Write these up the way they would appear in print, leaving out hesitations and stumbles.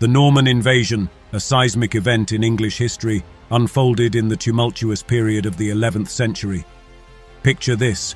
The Norman invasion, a seismic event in English history, unfolded in the tumultuous period of the 11th century. Picture this.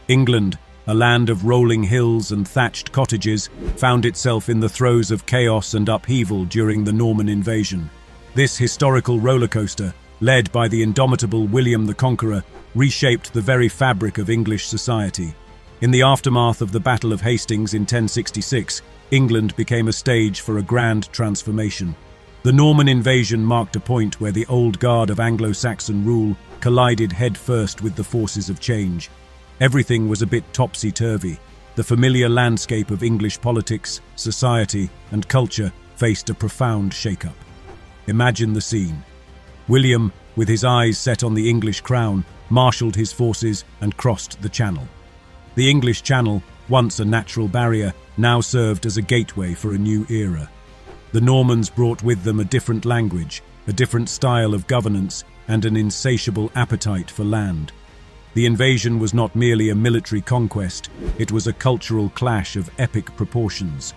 England, a land of rolling hills and thatched cottages, found itself in the throes of chaos and upheaval during the Norman invasion. This historical rollercoaster, led by the indomitable William the Conqueror, reshaped the very fabric of English society. In the aftermath of the Battle of Hastings in 1066, England became a stage for a grand transformation. The Norman invasion marked a point where the old guard of Anglo-Saxon rule collided headfirst with the forces of change. Everything was a bit topsy-turvy. The familiar landscape of English politics, society, and culture faced a profound shake-up. Imagine the scene. William, with his eyes set on the English crown, marshalled his forces and crossed the Channel. The English Channel, once a natural barrier, now served as a gateway for a new era. The Normans brought with them a different language, a different style of governance, and an insatiable appetite for land. The invasion was not merely a military conquest, it was a cultural clash of epic proportions.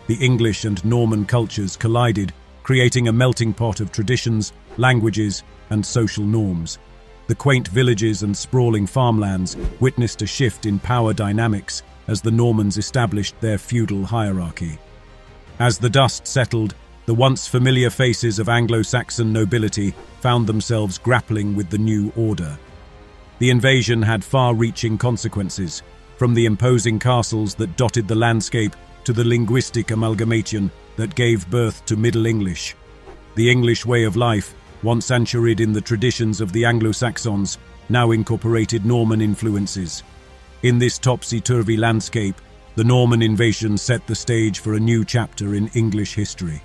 The English and Norman cultures collided, creating a melting pot of traditions, languages, and social norms. The quaint villages and sprawling farmlands witnessed a shift in power dynamics as the Normans established their feudal hierarchy. As the dust settled, the once familiar faces of Anglo-Saxon nobility found themselves grappling with the new order. The invasion had far-reaching consequences, from the imposing castles that dotted the landscape to the linguistic amalgamation that gave birth to Middle English. The English way of life, once anchored in the traditions of the Anglo-Saxons, now incorporated Norman influences. In this topsy-turvy landscape, the Norman invasion set the stage for a new chapter in English history.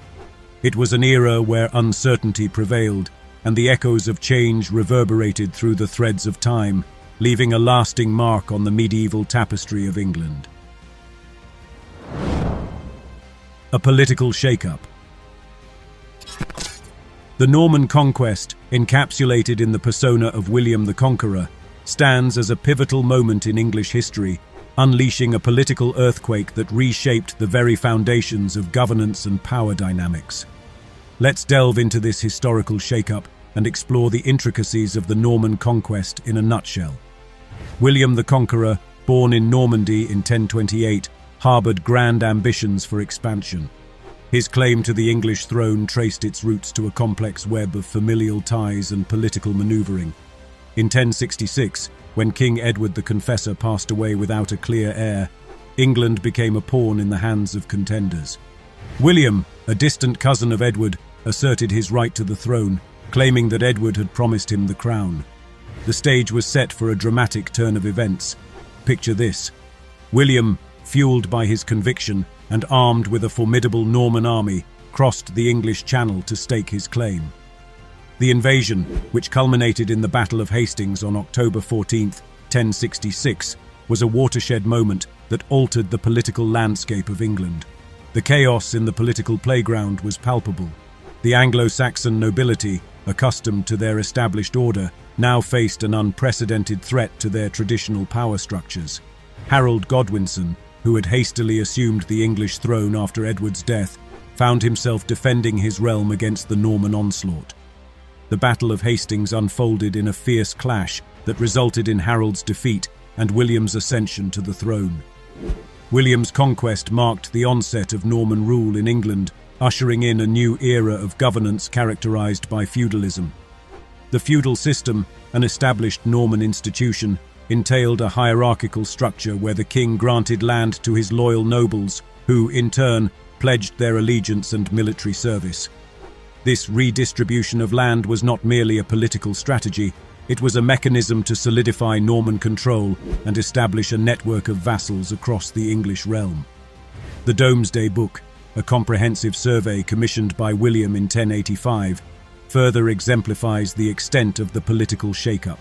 It was an era where uncertainty prevailed, and the echoes of change reverberated through the threads of time, leaving a lasting mark on the medieval tapestry of England. A political shake-up. The Norman conquest, encapsulated in the persona of William the Conqueror, stands as a pivotal moment in English history, unleashing a political earthquake that reshaped the very foundations of governance and power dynamics. Let's delve into this historical shake-up and explore the intricacies of the Norman conquest in a nutshell. William the Conqueror, born in Normandy in 1028, harbored grand ambitions for expansion. His claim to the English throne traced its roots to a complex web of familial ties and political maneuvering. In 1066, when King Edward the Confessor passed away without a clear heir, England became a pawn in the hands of contenders. William, a distant cousin of Edward, asserted his right to the throne, claiming that Edward had promised him the crown. The stage was set for a dramatic turn of events. Picture this. William, fueled by his conviction and armed with a formidable Norman army, crossed the English Channel to stake his claim. The invasion, which culminated in the Battle of Hastings on October 14, 1066, was a watershed moment that altered the political landscape of England. The chaos in the political playground was palpable. The Anglo-Saxon nobility, accustomed to their established order, now faced an unprecedented threat to their traditional power structures. Harold Godwinson, who had hastily assumed the English throne after Edward's death, found himself defending his realm against the Norman onslaught. The Battle of Hastings unfolded in a fierce clash that resulted in Harold's defeat and William's ascension to the throne. William's conquest marked the onset of Norman rule in England, ushering in a new era of governance characterized by feudalism. The feudal system, an established Norman institution, entailed a hierarchical structure where the king granted land to his loyal nobles, who, in turn, pledged their allegiance and military service. This redistribution of land was not merely a political strategy, it was a mechanism to solidify Norman control and establish a network of vassals across the English realm. The Domesday Book, a comprehensive survey commissioned by William in 1085, further exemplifies the extent of the political shake-up.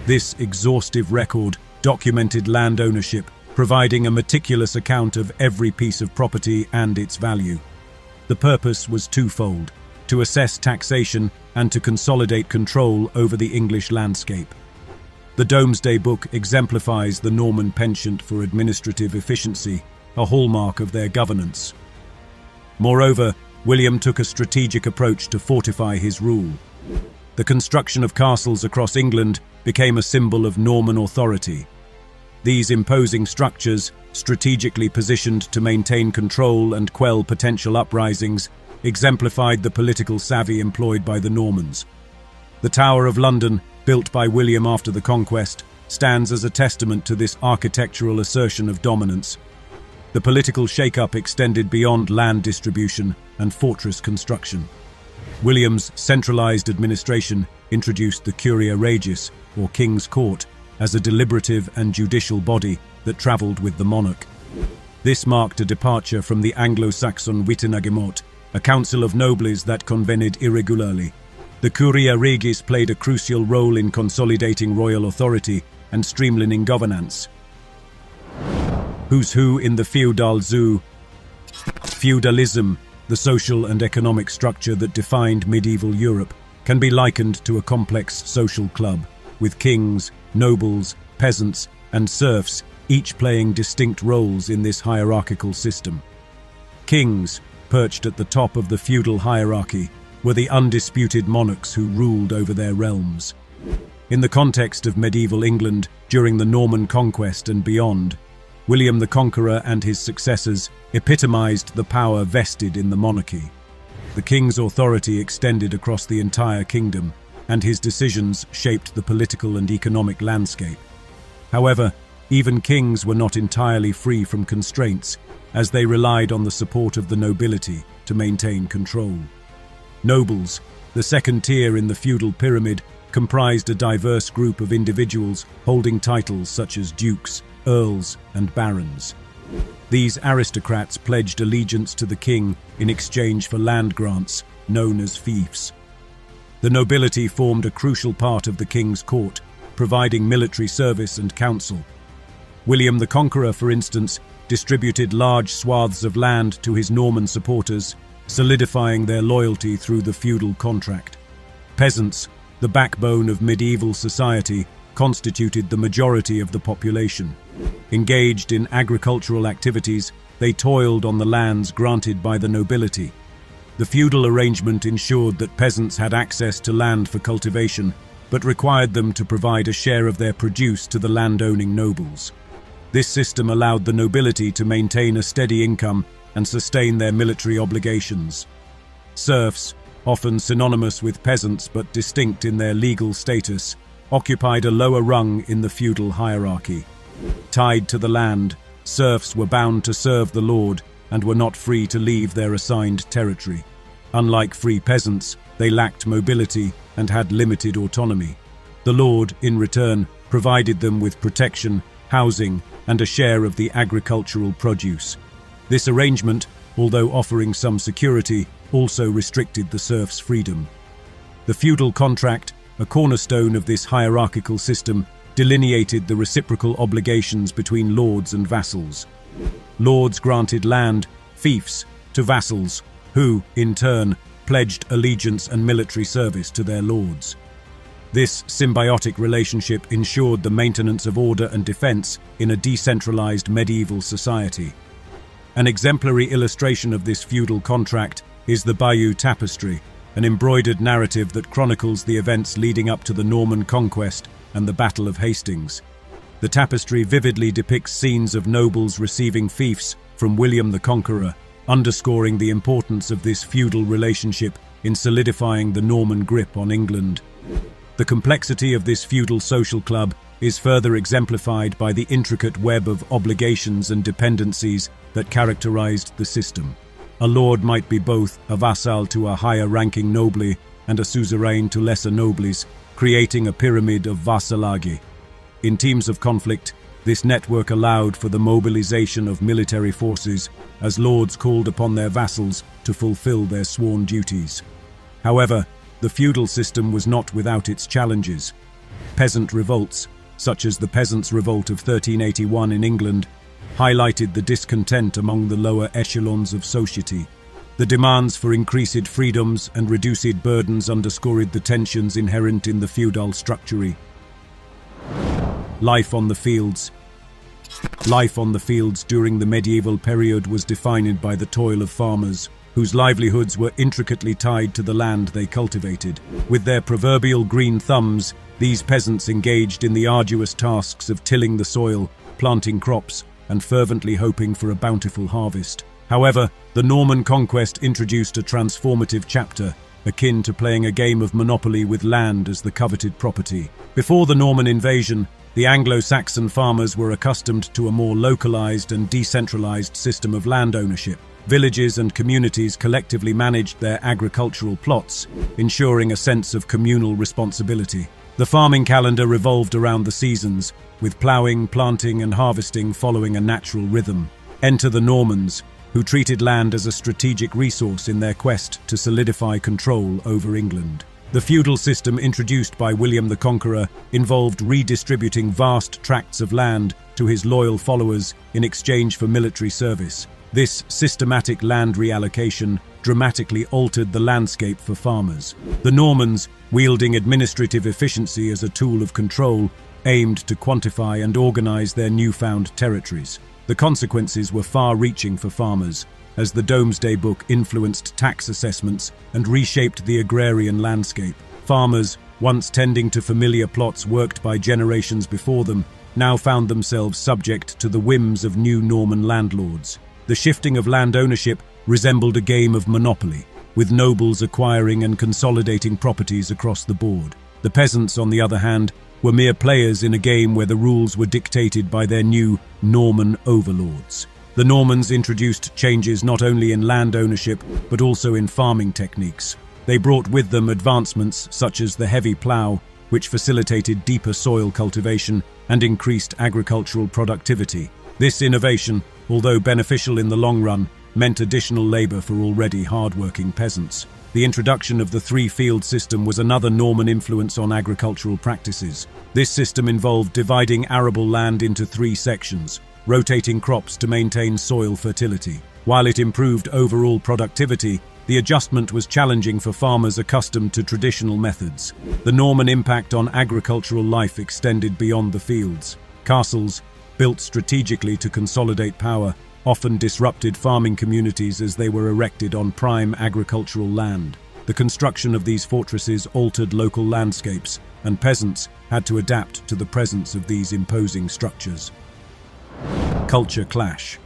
This exhaustive record documented land ownership, providing a meticulous account of every piece of property and its value. The purpose was twofold: to assess taxation and to consolidate control over the English landscape. The Domesday Book exemplifies the Norman penchant for administrative efficiency, a hallmark of their governance. Moreover, William took a strategic approach to fortify his rule. The construction of castles across England became a symbol of Norman authority. These imposing structures, strategically positioned to maintain control and quell potential uprisings, exemplified the political savvy employed by the Normans. The Tower of London, built by William after the conquest, stands as a testament to this architectural assertion of dominance. The political shake-up extended beyond land distribution and fortress construction. William's centralized administration introduced the Curia Regis, or King's Court, as a deliberative and judicial body that travelled with the monarch. This marked a departure from the Anglo-Saxon wittenagemot, a council of nobles that convened irregularly. The Curia Regis played a crucial role in consolidating royal authority and streamlining governance. Who's who in the feudal zoo? Feudalism, the social and economic structure that defined medieval Europe, can be likened to a complex social club, with kings, nobles, peasants, and serfs, each playing distinct roles in this hierarchical system. Kings, perched at the top of the feudal hierarchy, were the undisputed monarchs who ruled over their realms. In the context of medieval England during the Norman conquest and beyond, William the Conqueror and his successors epitomized the power vested in the monarchy. The king's authority extended across the entire kingdom, and his decisions shaped the political and economic landscape. However, even kings were not entirely free from constraints, as they relied on the support of the nobility to maintain control. Nobles, the second tier in the feudal pyramid, comprised a diverse group of individuals holding titles such as dukes, earls, and barons. These aristocrats pledged allegiance to the king in exchange for land grants, known as fiefs. The nobility formed a crucial part of the king's court, providing military service and counsel. William the Conqueror, for instance, distributed large swaths of land to his Norman supporters, solidifying their loyalty through the feudal contract. Peasants, the backbone of medieval society, constituted the majority of the population. Engaged in agricultural activities, they toiled on the lands granted by the nobility. The feudal arrangement ensured that peasants had access to land for cultivation, but required them to provide a share of their produce to the land-owning nobles. This system allowed the nobility to maintain a steady income and sustain their military obligations. Serfs, often synonymous with peasants but distinct in their legal status, occupied a lower rung in the feudal hierarchy. Tied to the land, serfs were bound to serve the lord and were not free to leave their assigned territory. Unlike free peasants, they lacked mobility and had limited autonomy. The lord, in return, provided them with protection, housing, and a share of the agricultural produce. This arrangement, although offering some security, also restricted the serfs' freedom. The feudal contract, a cornerstone of this hierarchical system, delineated the reciprocal obligations between lords and vassals. Lords granted land, fiefs, to vassals, who, in turn, pledged allegiance and military service to their lords. This symbiotic relationship ensured the maintenance of order and defense in a decentralized medieval society. An exemplary illustration of this feudal contract is the Bayeux Tapestry, an embroidered narrative that chronicles the events leading up to the Norman conquest and the Battle of Hastings. The tapestry vividly depicts scenes of nobles receiving fiefs from William the Conqueror, underscoring the importance of this feudal relationship in solidifying the Norman grip on England. The complexity of this feudal social club is further exemplified by the intricate web of obligations and dependencies that characterized the system. A lord might be both a vassal to a higher-ranking nobly and a suzerain to lesser nobles, creating a pyramid of vassalage. In teams of conflict, this network allowed for the mobilization of military forces as lords called upon their vassals to fulfill their sworn duties. However, the feudal system was not without its challenges. Peasant revolts, such as the Peasants' Revolt of 1381 in England, highlighted the discontent among the lower echelons of society. The demands for increased freedoms and reduced burdens underscored the tensions inherent in the feudal structure. Life on the fields. Life on the fields during the medieval period was defined by the toil of farmers, whose livelihoods were intricately tied to the land they cultivated. With their proverbial green thumbs, these peasants engaged in the arduous tasks of tilling the soil, planting crops, and fervently hoping for a bountiful harvest. However, the Norman conquest introduced a transformative chapter, akin to playing a game of Monopoly with land as the coveted property. Before the Norman invasion, the Anglo-Saxon farmers were accustomed to a more localized and decentralized system of land ownership. Villages and communities collectively managed their agricultural plots, ensuring a sense of communal responsibility. The farming calendar revolved around the seasons, with ploughing, planting, and harvesting following a natural rhythm. Enter the Normans, who treated land as a strategic resource in their quest to solidify control over England. The feudal system introduced by William the Conqueror involved redistributing vast tracts of land to his loyal followers in exchange for military service. This systematic land reallocation dramatically altered the landscape for farmers. The Normans, wielding administrative efficiency as a tool of control, aimed to quantify and organize their newfound territories. The consequences were far-reaching for farmers, as the Domesday Book influenced tax assessments and reshaped the agrarian landscape. Farmers, once tending to familiar plots worked by generations before them, now found themselves subject to the whims of new Norman landlords. The shifting of land ownership resembled a game of Monopoly, with nobles acquiring and consolidating properties across the board. The peasants, on the other hand, were mere players in a game where the rules were dictated by their new Norman overlords. The Normans introduced changes not only in land ownership, but also in farming techniques. They brought with them advancements such as the heavy plough, which facilitated deeper soil cultivation and increased agricultural productivity. This innovation, although beneficial in the long run, meant additional labor for already hard-working peasants. The introduction of the three-field system was another Norman influence on agricultural practices. This system involved dividing arable land into three sections, rotating crops to maintain soil fertility. While it improved overall productivity, the adjustment was challenging for farmers accustomed to traditional methods. The Norman impact on agricultural life extended beyond the fields. Castles, built strategically to consolidate power, often disrupted farming communities as they were erected on prime agricultural land. The construction of these fortresses altered local landscapes, and peasants had to adapt to the presence of these imposing structures. Culture clash.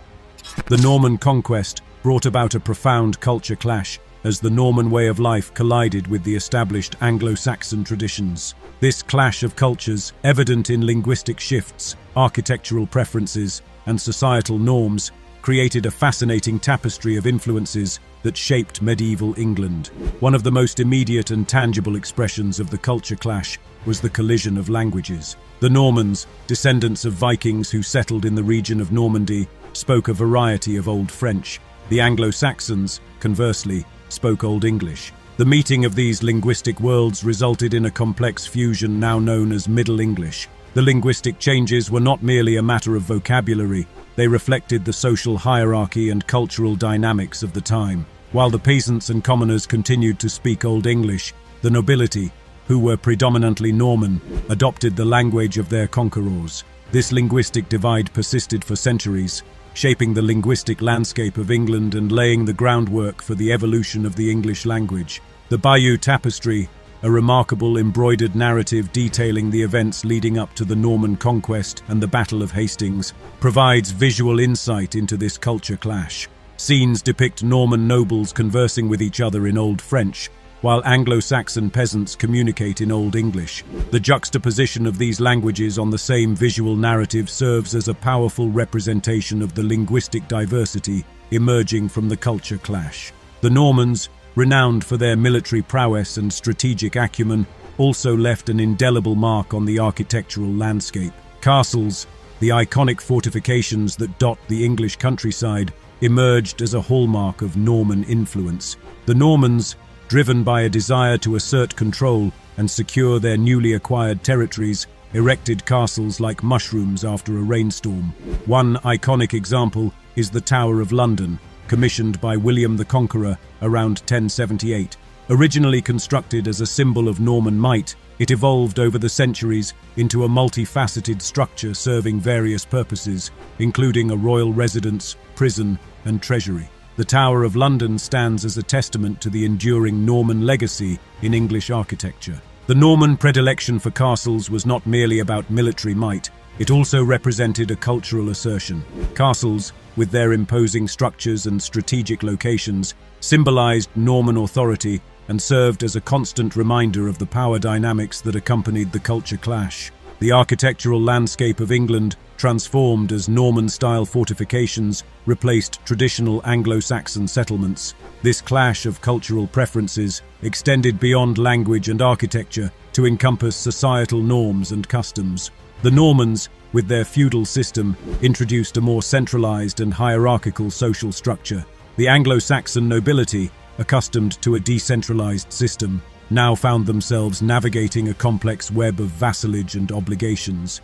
The Norman conquest brought about a profound culture clash as the Norman way of life collided with the established Anglo-Saxon traditions. This clash of cultures, evident in linguistic shifts, architectural preferences, and societal norms, created a fascinating tapestry of influences that shaped medieval England. One of the most immediate and tangible expressions of the culture clash was the collision of languages. The Normans, descendants of Vikings who settled in the region of Normandy, spoke a variety of Old French. The Anglo-Saxons, conversely, spoke Old English. The meeting of these linguistic worlds resulted in a complex fusion now known as Middle English. The linguistic changes were not merely a matter of vocabulary, they reflected the social hierarchy and cultural dynamics of the time. While the peasants and commoners continued to speak Old English, the nobility, who were predominantly Norman, adopted the language of their conquerors. This linguistic divide persisted for centuries, shaping the linguistic landscape of England and laying the groundwork for the evolution of the English language. The Bayeux Tapestry, a remarkable embroidered narrative detailing the events leading up to the Norman conquest and the Battle of Hastings, provides visual insight into this culture clash. Scenes depict Norman nobles conversing with each other in Old French, while Anglo-Saxon peasants communicate in Old English. The juxtaposition of these languages on the same visual narrative serves as a powerful representation of the linguistic diversity emerging from the culture clash. The Normans, renowned for their military prowess and strategic acumen, also left an indelible mark on the architectural landscape. Castles, the iconic fortifications that dot the English countryside, emerged as a hallmark of Norman influence. The Normans, driven by a desire to assert control and secure their newly acquired territories, erected castles like mushrooms after a rainstorm. One iconic example is the Tower of London, commissioned by William the Conqueror around 1078. Originally constructed as a symbol of Norman might, it evolved over the centuries into a multifaceted structure serving various purposes, including a royal residence, prison, and treasury. the Tower of London stands as a testament to the enduring Norman legacy in English architecture. The Norman predilection for castles was not merely about military might, it also represented a cultural assertion. Castles, with their imposing structures and strategic locations, symbolized Norman authority and served as a constant reminder of the power dynamics that accompanied the culture clash. The architectural landscape of England transformed as Norman-style fortifications replaced traditional Anglo-Saxon settlements. This clash of cultural preferences extended beyond language and architecture to encompass societal norms and customs. The Normans, with their feudal system, introduced a more centralized and hierarchical social structure. The Anglo-Saxon nobility, accustomed to a decentralized system, now found themselves navigating a complex web of vassalage and obligations.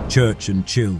Church and chill.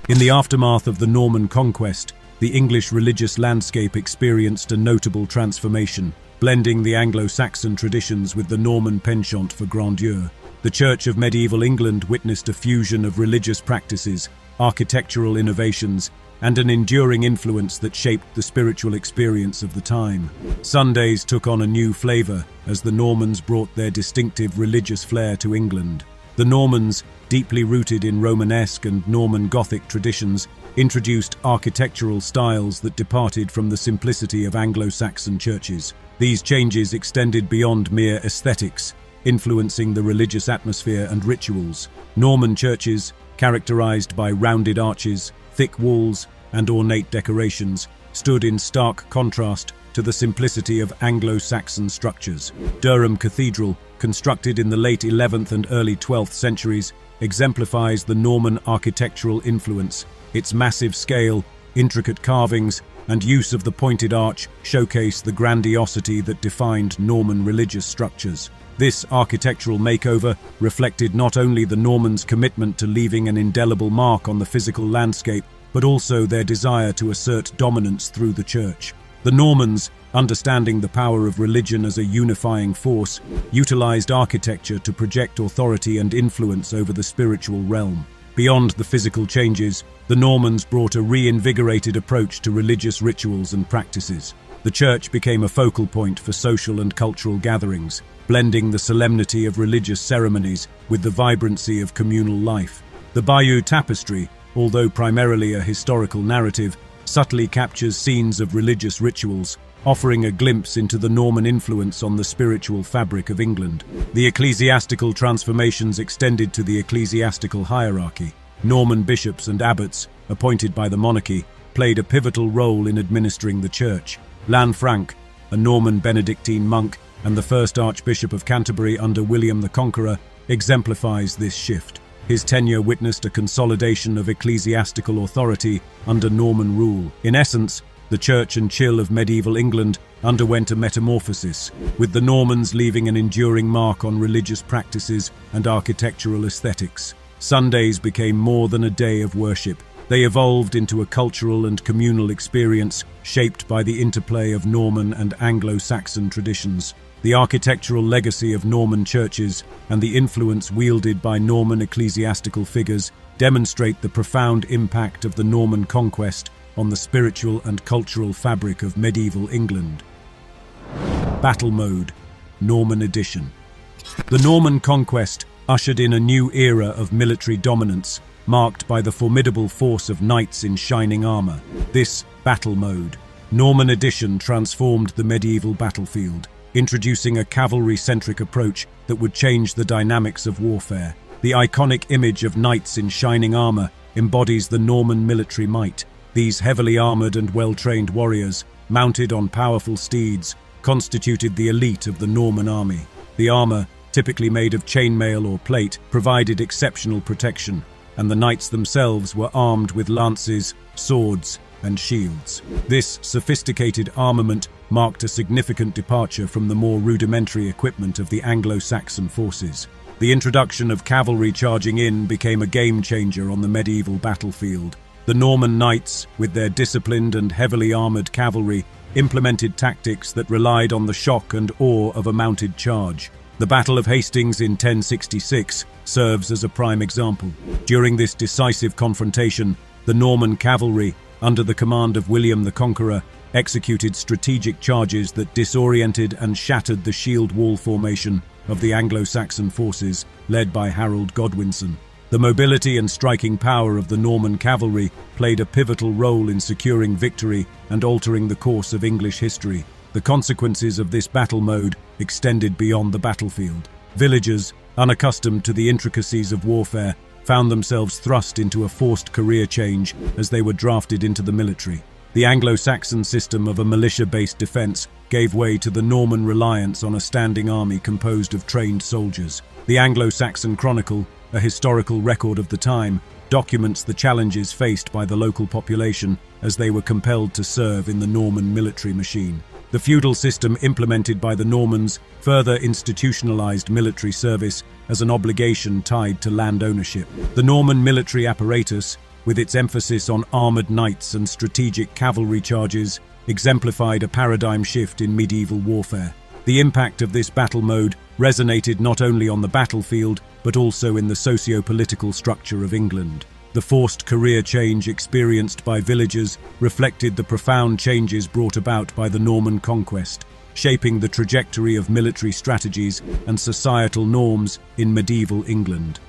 In the aftermath of the Norman conquest, the English religious landscape experienced a notable transformation, blending the Anglo-Saxon traditions with the Norman penchant for grandeur. The Church of medieval England witnessed a fusion of religious practices, architectural innovations, and an enduring influence that shaped the spiritual experience of the time. Sundays took on a new flavor as the Normans brought their distinctive religious flair to England. The Normans, deeply rooted in Romanesque and Norman Gothic traditions, introduced architectural styles that departed from the simplicity of Anglo-Saxon churches. These changes extended beyond mere aesthetics, influencing the religious atmosphere and rituals. Norman churches, characterized by rounded arches, thick walls, and ornate decorations, stood in stark contrast to the simplicity of Anglo-Saxon structures. Durham Cathedral, constructed in the late 11th and early 12th centuries, exemplifies the Norman architectural influence. Its massive scale, intricate carvings, and use of the pointed arch showcase the grandiosity that defined Norman religious structures. This architectural makeover reflected not only the Normans' commitment to leaving an indelible mark on the physical landscape, but also their desire to assert dominance through the church. The Normans, understanding the power of religion as a unifying force, utilized architecture to project authority and influence over the spiritual realm. Beyond the physical changes, the Normans brought a reinvigorated approach to religious rituals and practices. The church became a focal point for social and cultural gatherings, blending the solemnity of religious ceremonies with the vibrancy of communal life. The Bayeux Tapestry, although primarily a historical narrative, subtly captures scenes of religious rituals, offering a glimpse into the Norman influence on the spiritual fabric of England. The ecclesiastical transformations extended to the ecclesiastical hierarchy. Norman bishops and abbots, appointed by the monarchy, played a pivotal role in administering the church. Lanfranc, a Norman Benedictine monk and the first Archbishop of Canterbury under William the Conqueror, exemplifies this shift. His tenure witnessed a consolidation of ecclesiastical authority under Norman rule. In essence, the church and chill of medieval England underwent a metamorphosis, with the Normans leaving an enduring mark on religious practices and architectural aesthetics. Sundays became more than a day of worship. They evolved into a cultural and communal experience shaped by the interplay of Norman and Anglo-Saxon traditions. The architectural legacy of Norman churches and the influence wielded by Norman ecclesiastical figures demonstrate the profound impact of the Norman conquest on the spiritual and cultural fabric of medieval England. Battle Mode, Norman Edition. The Norman conquest ushered in a new era of military dominance, marked by the formidable force of knights in shining armor. This battle mode, Norman Edition, transformed the medieval battlefield, introducing a cavalry-centric approach that would change the dynamics of warfare. The iconic image of knights in shining armor embodies the Norman military might. These heavily armored and well-trained warriors, mounted on powerful steeds, constituted the elite of the Norman army. The armor, typically made of chainmail or plate, provided exceptional protection, and the knights themselves were armed with lances, swords, and shields. This sophisticated armament marked a significant departure from the more rudimentary equipment of the Anglo-Saxon forces. The introduction of cavalry charging in became a game-changer on the medieval battlefield. The Norman knights, with their disciplined and heavily armored cavalry, implemented tactics that relied on the shock and awe of a mounted charge. The Battle of Hastings in 1066 serves as a prime example. During this decisive confrontation, the Norman cavalry, under the command of William the Conqueror, executed strategic charges that disoriented and shattered the shield wall formation of the Anglo-Saxon forces led by Harold Godwinson. The mobility and striking power of the Norman cavalry played a pivotal role in securing victory and altering the course of English history. The consequences of this battle mode extended beyond the battlefield. Villagers, unaccustomed to the intricacies of warfare, found themselves thrust into a forced career change as they were drafted into the military. The Anglo-Saxon system of a militia-based defense gave way to the Norman reliance on a standing army composed of trained soldiers. The Anglo-Saxon Chronicle, a historical record of the time, documents the challenges faced by the local population as they were compelled to serve in the Norman military machine. The feudal system implemented by the Normans further institutionalized military service as an obligation tied to land ownership. The Norman military apparatus, with its emphasis on armored knights and strategic cavalry charges, exemplified a paradigm shift in medieval warfare. The impact of this battle mode resonated not only on the battlefield, but also in the socio-political structure of England. The forced career change experienced by villagers reflected the profound changes brought about by the Norman conquest, shaping the trajectory of military strategies and societal norms in medieval England.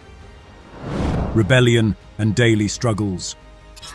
Rebellion and daily struggles.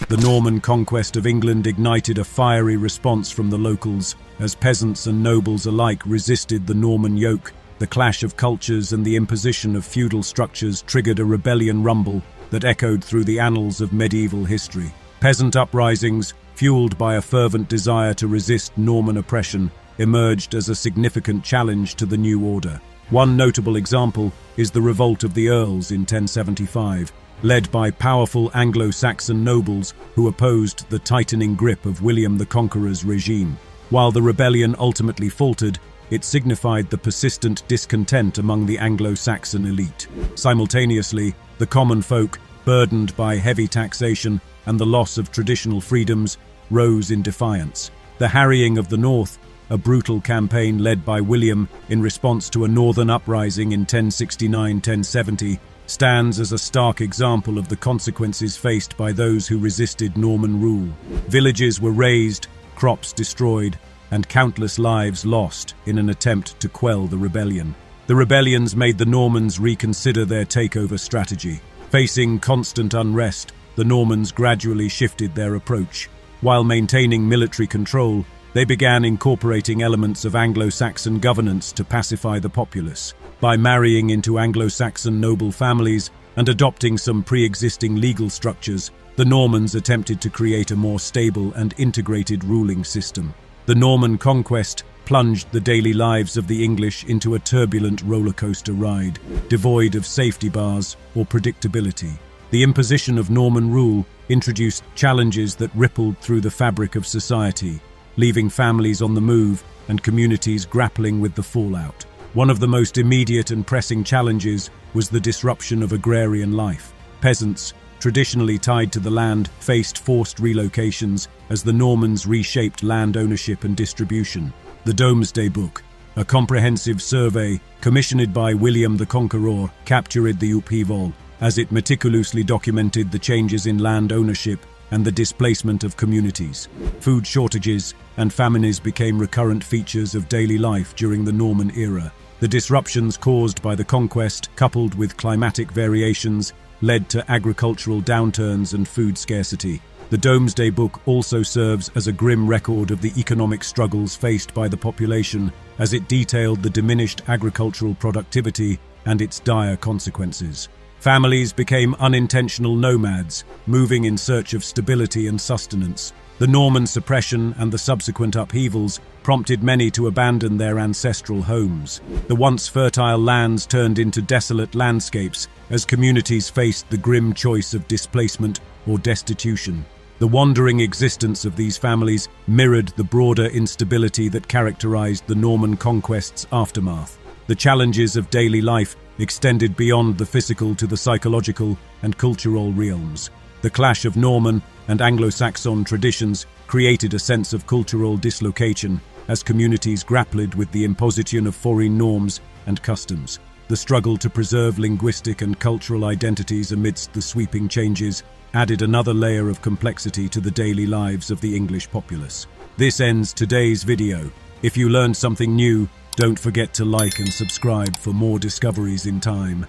The Norman conquest of England ignited a fiery response from the locals, as peasants and nobles alike resisted the Norman yoke. The clash of cultures and the imposition of feudal structures triggered a rebellion rumble that echoed through the annals of medieval history. Peasant uprisings, fueled by a fervent desire to resist Norman oppression, emerged as a significant challenge to the new order. One notable example is the Revolt of the Earls in 1075, led by powerful Anglo-Saxon nobles who opposed the tightening grip of William the Conqueror's regime. While the rebellion ultimately faltered, it signified the persistent discontent among the Anglo-Saxon elite. Simultaneously, the common folk, burdened by heavy taxation and the loss of traditional freedoms, rose in defiance. The Harrying of the North, a brutal campaign led by William in response to a northern uprising in 1069-1070, stands as a stark example of the consequences faced by those who resisted Norman rule. Villages were razed, crops destroyed, and countless lives lost in an attempt to quell the rebellion. The rebellions made the Normans reconsider their takeover strategy. Facing constant unrest, the Normans gradually shifted their approach. While maintaining military control, they began incorporating elements of Anglo-Saxon governance to pacify the populace. By marrying into Anglo-Saxon noble families and adopting some pre-existing legal structures, the Normans attempted to create a more stable and integrated ruling system. The Norman conquest plunged the daily lives of the English into a turbulent rollercoaster ride, devoid of safety bars or predictability. The imposition of Norman rule introduced challenges that rippled through the fabric of society, leaving families on the move and communities grappling with the fallout. One of the most immediate and pressing challenges was the disruption of agrarian life. Peasants, traditionally tied to the land, faced forced relocations as the Normans reshaped land ownership and distribution. The Domesday Book, a comprehensive survey commissioned by William the Conqueror, captured the upheaval as it meticulously documented the changes in land ownership and the displacement of communities. Food shortages and famines became recurrent features of daily life during the Norman era. The disruptions caused by the conquest, coupled with climatic variations, led to agricultural downturns and food scarcity. The Domesday Book also serves as a grim record of the economic struggles faced by the population, as it detailed the diminished agricultural productivity and its dire consequences. Families became unintentional nomads, moving in search of stability and sustenance. The Norman suppression and the subsequent upheavals prompted many to abandon their ancestral homes. The once fertile lands turned into desolate landscapes as communities faced the grim choice of displacement or destitution. The wandering existence of these families mirrored the broader instability that characterized the Norman conquest's aftermath. The challenges of daily life extended beyond the physical to the psychological and cultural realms. The clash of Norman and Anglo-Saxon traditions created a sense of cultural dislocation as communities grappled with the imposition of foreign norms and customs. The struggle to preserve linguistic and cultural identities amidst the sweeping changes added another layer of complexity to the daily lives of the English populace. This ends today's video. If you learned something new, don't forget to like and subscribe for more discoveries in time.